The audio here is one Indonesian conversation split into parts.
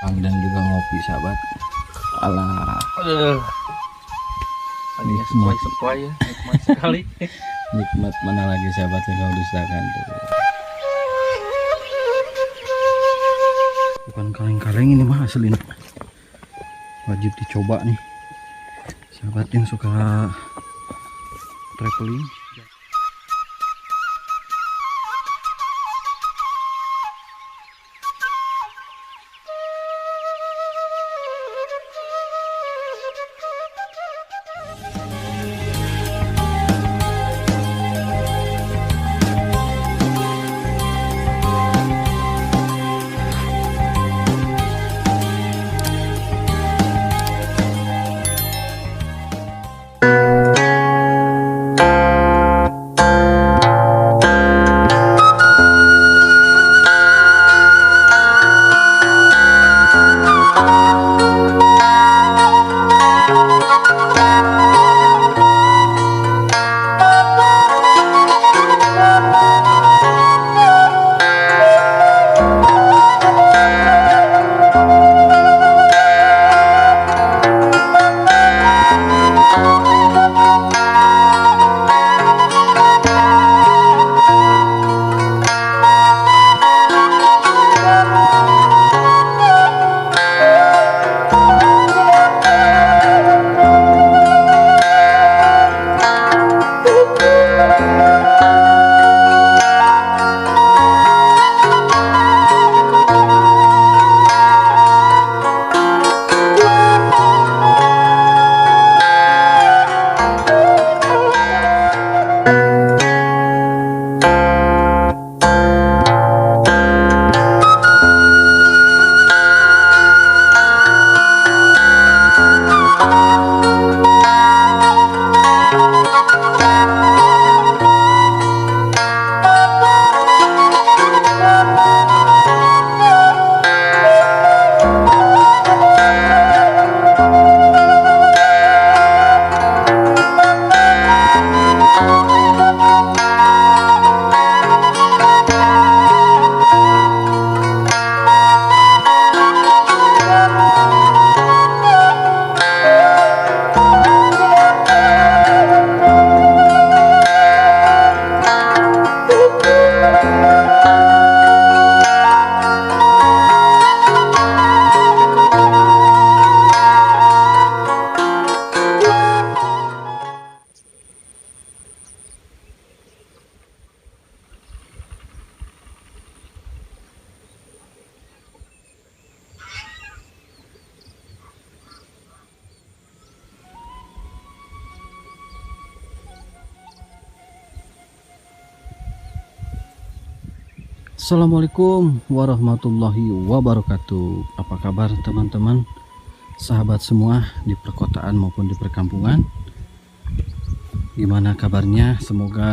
dan juga ngopi sahabat. Alah, Hanya sepoi ya, nikmat sekali. nikmat mana lagi sahabat yang kau dustakan tuh. Bukan kaleng-kaleng ini mah asli, wajib dicoba nih sahabat yang suka traveling. Assalamualaikum warahmatullahi wabarakatuh. Apa kabar teman-teman, sahabat semua di perkotaan maupun di perkampungan? Gimana kabarnya? Semoga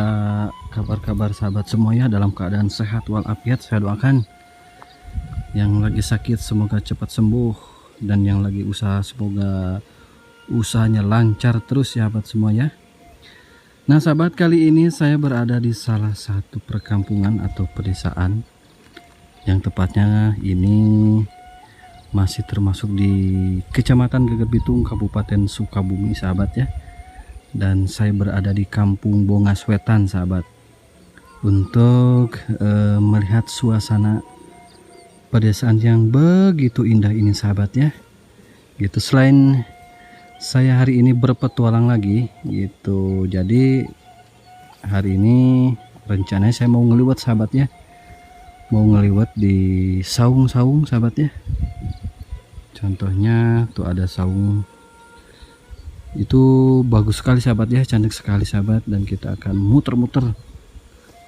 kabar-kabar sahabat semua ya dalam keadaan sehat walafiat. Saya doakan yang lagi sakit semoga cepat sembuh, dan yang lagi usaha semoga usahanya lancar terus ya sahabat semua ya. Nah sahabat, kali ini saya berada di salah satu perkampungan atau pedesaan, yang tepatnya ini masih termasuk di Kecamatan Geger Bitung, Kabupaten Sukabumi sahabat ya. Dan saya berada di Kampung Bongas Wetan sahabat, untuk melihat suasana pedesaan yang begitu indah ini sahabat ya. Gitu, selain saya hari ini berpetualang lagi gitu, jadi hari ini rencananya saya mau ngeliwat sahabat ya, mau ngeliwat di saung-saung sahabat ya. Contohnya tuh ada saung, itu bagus sekali sahabat ya, cantik sekali sahabat, dan kita akan muter-muter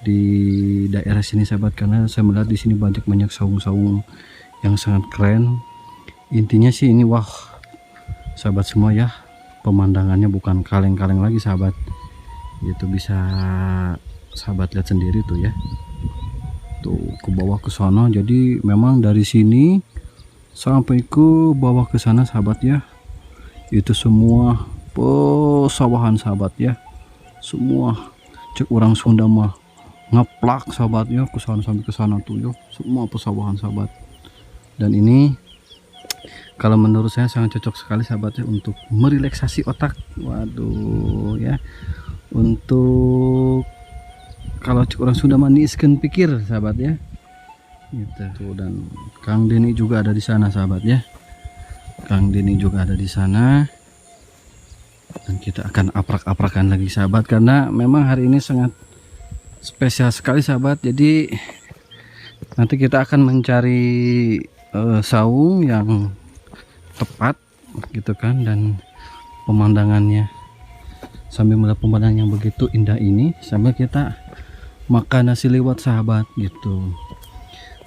di daerah sini sahabat, karena saya melihat di sini banyak saung-saung yang sangat keren. Intinya sih ini wah sahabat semua ya, pemandangannya bukan kaleng-kaleng lagi sahabat. Itu bisa sahabat lihat sendiri tuh ya, tuh ke bawah ke sana. Jadi memang dari sini sampai ke bawah ke sana sahabat ya, itu semua pesawahan sahabat ya. Semua cek orang Sunda mah ngeplak sahabat ya, ke sana sampai ke sana tuh yo, semua pesawahan sahabat. Dan ini kalau menurut saya sangat cocok sekali sahabatnya untuk merelaksasi otak. Waduh ya, untuk kalau orang sudah maniskan pikir sahabat ya gitu. Tuh, dan Kang Denny juga ada di sana sahabat ya. Kang Denny juga ada di sana, dan kita akan aprak-aprakan lagi sahabat, karena memang hari ini sangat spesial sekali sahabat. Jadi nanti kita akan mencari saung yang tepat gitu kan, dan pemandangannya sambil melihat pemandangan yang begitu indah ini sambil kita makan nasi liwet sahabat gitu.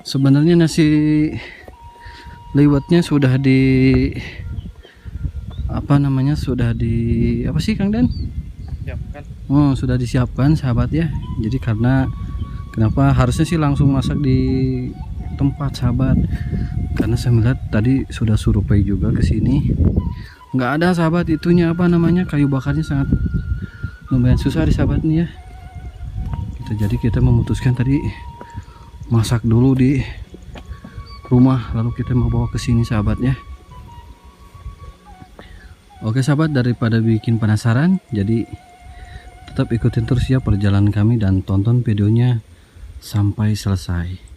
Sebenarnya nasi liwetnya sudah di apa namanya, sudah di apa sih Kang Den? Siapkan. Oh, sudah disiapkan sahabat ya. Jadi karena kenapa harusnya sih langsung masak di tempat sahabat, karena saya melihat tadi sudah survei juga ke sini, nggak ada sahabat itunya apa namanya, kayu bakarnya sangat lumayan susah di sahabat nih ya gitu. Jadi kita memutuskan tadi masak dulu di rumah, lalu kita mau bawa ke sini sahabat ya. Oke sahabat, daripada bikin penasaran, jadi tetap ikutin terus ya perjalanan kami dan tonton videonya sampai selesai.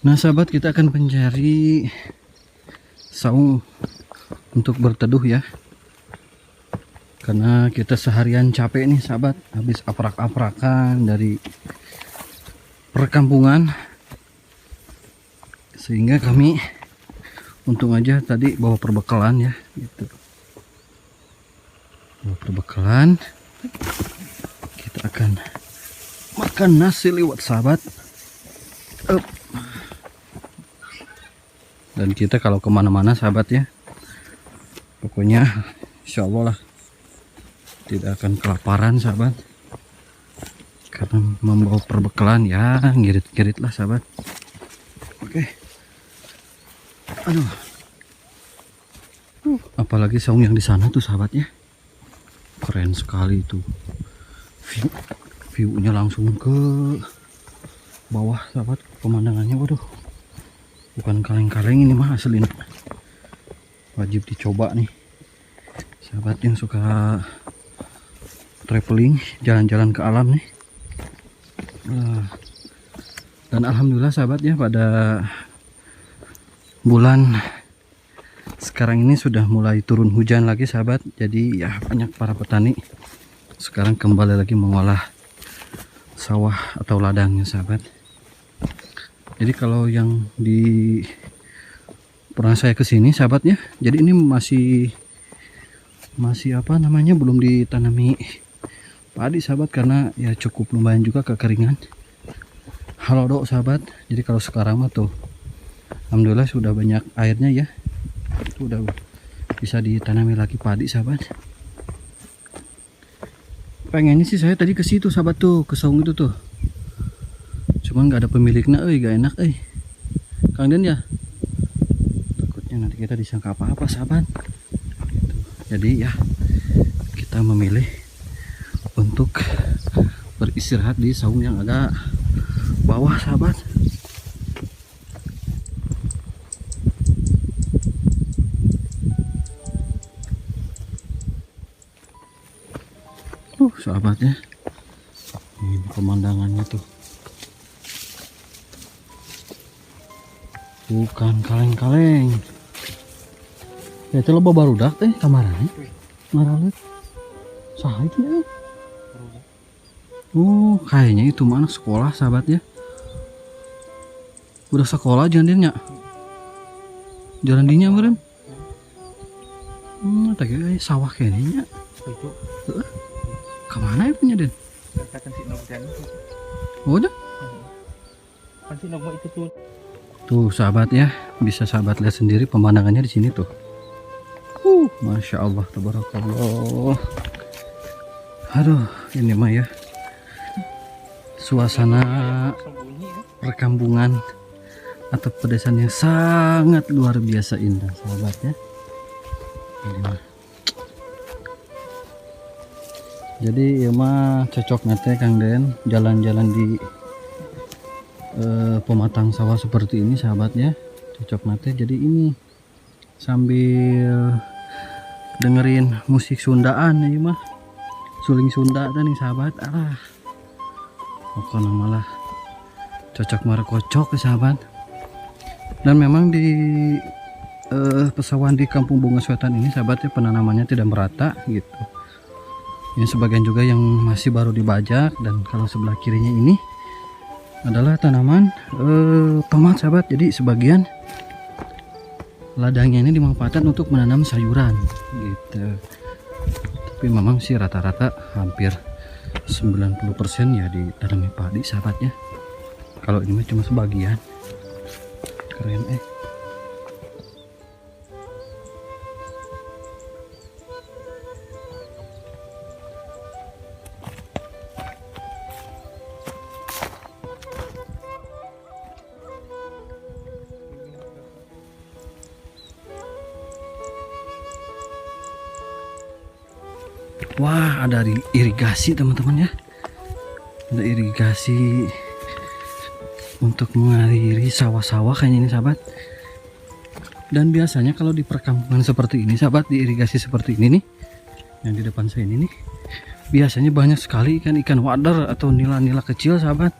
Nah sahabat, kita akan mencari saung untuk berteduh ya, karena kita seharian capek nih sahabat, habis aprak-aprakan dari perkampungan, sehingga kami untung aja tadi bawa perbekalan ya gitu. Bawa perbekalan, kita akan makan nasi liwet sahabat. Dan kita kalau kemana-mana sahabat ya, pokoknya insya Allah lah tidak akan kelaparan sahabat, karena membawa perbekalan ya, ngirit-ngirit lah sahabat. Oke, aduh, apalagi saung yang di sana tuh sahabat ya, keren sekali itu, view-nya langsung ke bawah sahabat, pemandangannya waduh, bukan kaleng-kaleng ini mah asli, wajib dicoba nih sahabat yang suka traveling, jalan-jalan ke alam nih. Dan alhamdulillah sahabat ya, pada bulan sekarang ini sudah mulai turun hujan lagi sahabat, jadi ya banyak para petani sekarang kembali lagi mengolah sawah atau ladangnya sahabat. Jadi kalau yang di pernah saya kesini sahabat ya, jadi ini masih apa namanya, belum ditanami padi sahabat, karena ya cukup lumayan juga kekeringan. Halo dok sahabat, jadi kalau sekarang mah tuh alhamdulillah sudah banyak airnya ya, udah bisa ditanami lagi padi sahabat. Pengennya sih saya tadi ke situ sahabat tuh, ke saung itu tuh, cuman nggak ada pemiliknya, gak enak Kang Den ya, takutnya nanti kita disangka apa-apa sahabat. Jadi ya kita memilih untuk beristirahat di saung yang agak bawah sahabat. Sahabatnya ini pemandangannya tuh bukan kaleng-kaleng ya, itu loba barudak teh kamarnya ngaralet sah itu ya. Oh kayaknya itu mah anak sekolah sahabat ya, udah sekolah jangan jalan dinya meren. Tadi sawah kayaknya kemana ya punya Den? Katakan si Nurjan. Oh udah sih nama itu tuh. Tuh sahabat ya, bisa sahabat lihat sendiri pemandangannya di sini tuh. Masya Allah, tabarakallah. Aduh, ini mah ya suasana perkampungan atau pedesaan yang sangat luar biasa indah sahabat ya. Ini mah. Jadi ya mah cocok nate Kang Den jalan-jalan di pematang sawah seperti ini sahabatnya, cocok nate. Jadi ini sambil dengerin musik Sundaan ya mah, suling Sunda dan nih sahabat. Pokoknya malah cocok merekocok ya sahabat. Dan memang di pesawahan di Kampung Bunga Swetan ini sahabatnya penanamannya tidak merata gitu. Ini sebagian juga yang masih baru dibajak, dan kalau sebelah kirinya ini adalah tanaman tomat sahabat. Jadi sebagian ladangnya ini dimanfaatkan untuk menanam sayuran gitu. Tapi memang sih rata-rata hampir 90% ya ditanami padi sahabatnya. Kalau ini cuma sebagian. Keren Wah, ada irigasi teman-teman ya. Ada irigasi untuk mengaliri sawah-sawah kayaknya ini sahabat. Dan biasanya kalau di perkampungan seperti ini sahabat, di irigasi seperti ini nih, yang di depan saya ini nih, biasanya banyak sekali ikan-ikan wader atau nila-nila kecil sahabat.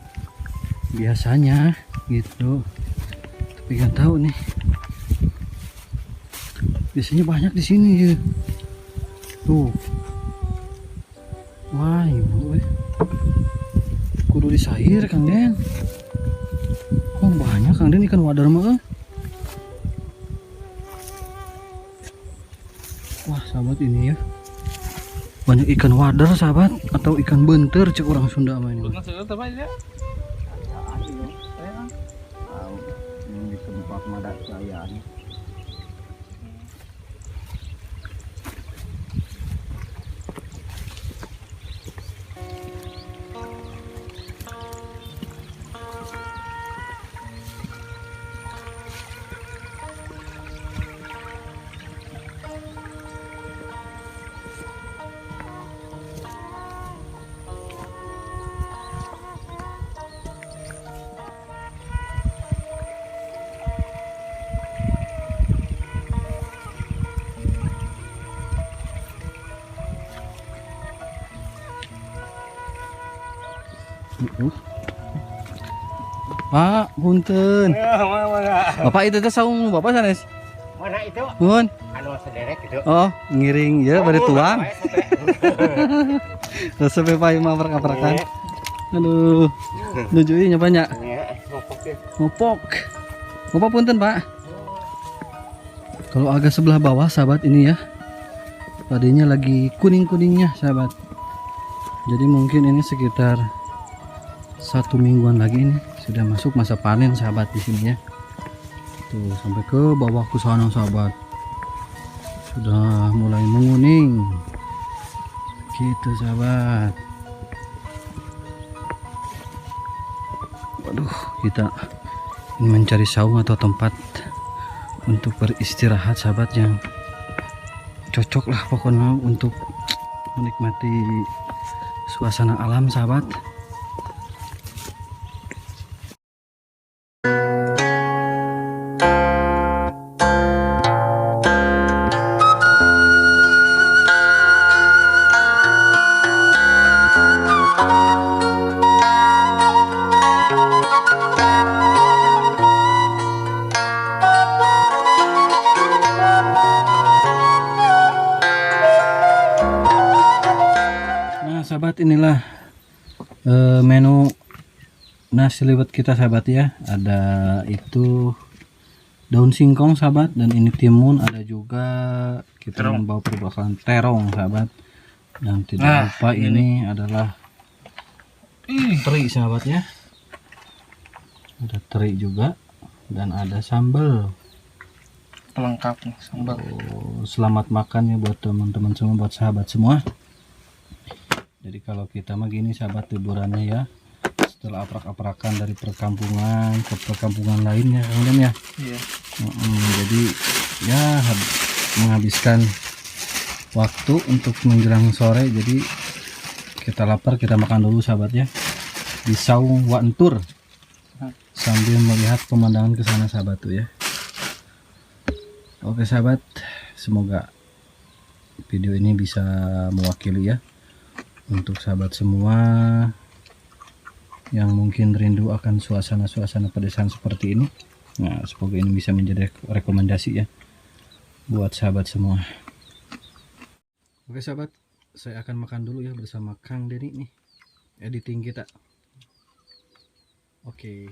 Biasanya gitu. Tapi nggak tahu nih. Biasanya banyak di sini ya. Tuh. Wah, ibu kudu disair Kang Den. Oh, banyak Kang Den ikan wader mah. Wah, sahabat ini ya. Banyak ikan wader sahabat, atau ikan benter cek orang Sunda mah ini. Ini disebut madat saya. Pak, punten. Bapak itu tuh saung Bapak sanes. Mana itu? Mun. Anu sederek itu. Oh, ngiring ya bari tuang. Terus sampai payu mah aprak-aprakan. Aduh. Nujuin banyak. Ngopok. Ngopok punten, Pak. Kalau agak sebelah bawah sahabat ini ya. Padinya lagi kuning-kuningnya sahabat. Jadi mungkin ini sekitar 1 mingguan lagi ini sudah masuk masa panen sahabat di sini ya. Tuh sampai ke bawah ke sana sahabat. Sudah mulai menguning. Gitu sahabat. Waduh, kita ini mencari saung atau tempat untuk beristirahat sahabat yang cocok lah pokoknya untuk menikmati suasana alam sahabat. Sahabat, inilah menu nasi liwet kita sahabat ya. Ada itu daun singkong sahabat, dan ini timun, ada juga kita membawa perbekalan terong sahabat, dan tidak lupa ini adalah teri sahabat ya. Ada teri juga dan ada sambal. Pelengkap nih sambal. Oh, selamat makan ya buat teman-teman semua, buat sahabat semua. Jadi kalau kita mah gini sahabat, liburannya ya, setelah aprak-aprakan dari perkampungan ke perkampungan lainnya kemudian ya. Iya. Jadi ya menghabiskan waktu untuk menjelang sore. Jadi kita lapar, kita makan dulu sahabat ya, di saung Wantur sambil melihat pemandangan ke sana sahabat tuh ya. Oke sahabat, semoga video ini bisa mewakili ya untuk sahabat semua yang mungkin rindu akan suasana-suasana pedesaan seperti ini. Nah, semoga ini bisa menjadi rekomendasi ya buat sahabat semua. Oke sahabat, saya akan makan dulu ya bersama Kang Denny nih, editing kita. Oke.